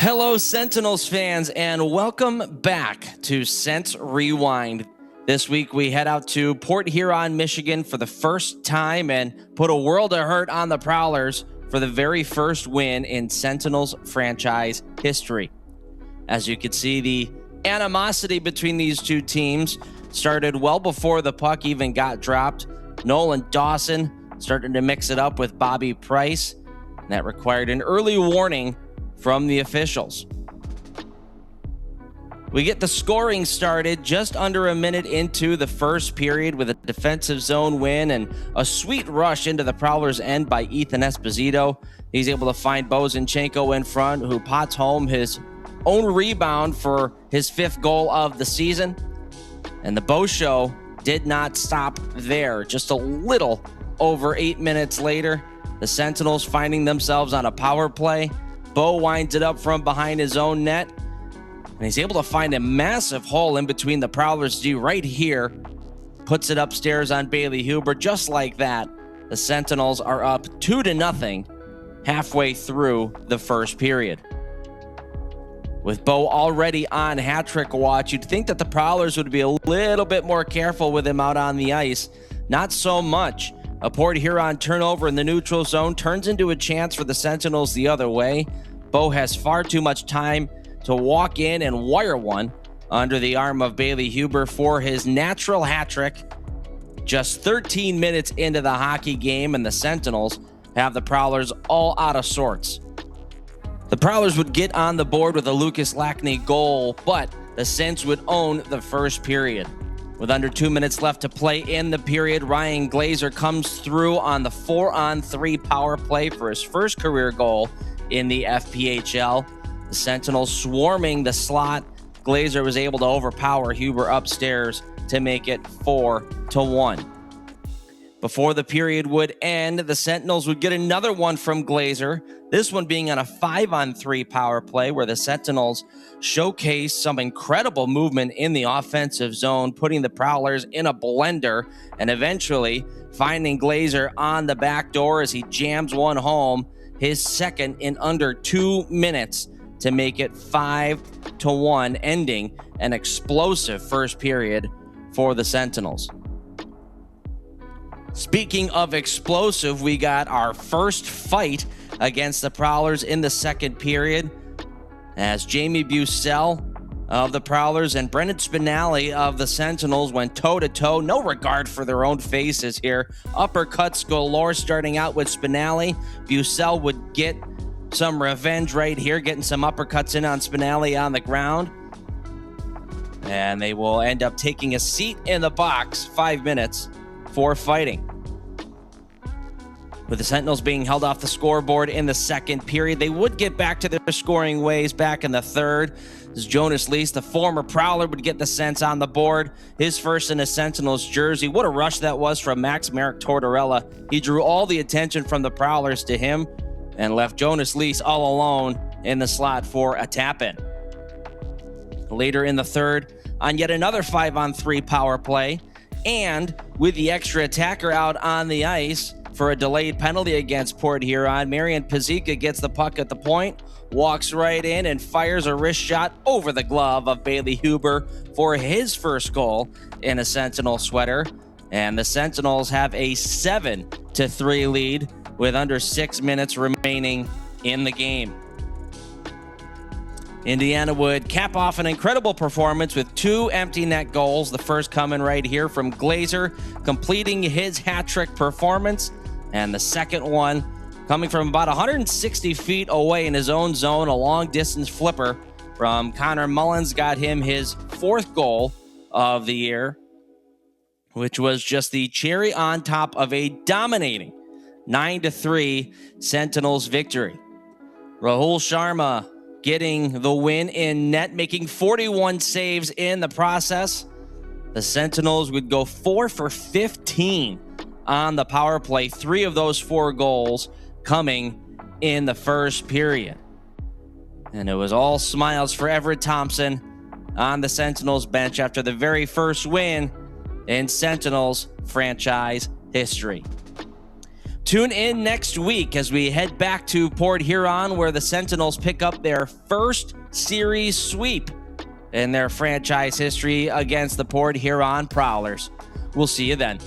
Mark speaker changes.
Speaker 1: Hello, Sentinels fans, and welcome back to Sent Rewind. This week, we head out to Port Huron, Michigan for the first time and put a world of hurt on the Prowlers for the very first win in Sentinels franchise history. As you can see, the animosity between these two teams started well before the puck even got dropped. Nolan Dawson started to mix it up with Bobby Price, and that required an early warning from the officials. We get the scoring started just under a minute into the first period with a defensive zone win and a sweet rush into the Prowlers' end by Ethan Esposito. He's able to find Bozinchenko in front, who pots home his own rebound for his fifth goal of the season. And the Bo Show did not stop there. Just a little over 8 minutes later, the Sentinels finding themselves on a power play. Bo winds it up from behind his own net, and he's able to find a massive hole in between the Prowlers D right here. Puts it upstairs on Bailey Huber. Just like that, the Sentinels are up 2-0 halfway through the first period. With Bo already on hat-trick watch, you'd think that the Prowlers would be a little bit more careful with him out on the ice. Not so much. A Port Huron turnover in the neutral zone turns into a chance for the Sentinels the other way. Bo has far too much time to walk in and wire one under the arm of Bailey Huber for his natural hat trick. Just 13 minutes into the hockey game, and the Sentinels have the Prowlers all out of sorts. The Prowlers would get on the board with a Lucas Lackney goal, but the Sens would own the first period. With under 2 minutes left to play in the period, Ryan Glazer comes through on the 4-on-3 power play for his first career goal in the FPHL. The Sentinels swarming the slot. Glazer was able to overpower Huber upstairs to make it 4-1. Before the period would end, the Sentinels would get another one from Glazer, this one being on a 5-on-3 power play where the Sentinels showcased some incredible movement in the offensive zone, putting the Prowlers in a blender and eventually finding Glazer on the back door as he jams one home, his second in under 2 minutes to make it 5-1, ending an explosive first period for the Sentinels. Speaking of explosive, we got our first fight against the Prowlers in the second period as Jamie Bussell of the Prowlers and Brendan Spinelli of the Sentinels went toe-to-toe. No regard for their own faces here. Uppercuts galore starting out with Spinelli. Bussell would get some revenge right here, getting some uppercuts in on Spinelli on the ground. And they will end up taking a seat in the box 5 minutes for fighting. With the Sentinels being held off the scoreboard in the second period, they would get back to their scoring ways back in the third. As Jonas Lees, the former Prowler, would get the Sens on the board, his first in a Sentinels jersey. What a rush that was from Max Merrick Tortorella. He drew all the attention from the Prowlers to him and left Jonas Lees all alone in the slot for a tap-in. Later in the third, on yet another 5-on-3 power play, and with the extra attacker out on the ice for a delayed penalty against Port Huron, Marian Pazika gets the puck at the point, walks right in and fires a wrist shot over the glove of Bailey Huber for his first goal in a Sentinel sweater. And the Sentinels have a 7-3 lead with under 6 minutes remaining in the game. Indiana would cap off an incredible performance with 2 empty net goals. The first coming right here from Glazer, completing his hat-trick performance. And the second one coming from about 160 feet away in his own zone, a long-distance flipper from Connor Mullins got him his 4th goal of the year, which was just the cherry on top of a dominating 9-3 Sentinels victory. Rahul Sharma getting the win in net, making 41 saves in the process. The Sentinels would go 4 for 15 on the power play, 3 of those 4 goals coming in the first period. And it was all smiles for Everett Thompson on the Sentinels bench after the very first win in Sentinels franchise history. Tune in next week as we head back to Port Huron, where the Sentinels pick up their first series sweep in their franchise history against the Port Huron Prowlers. We'll see you then.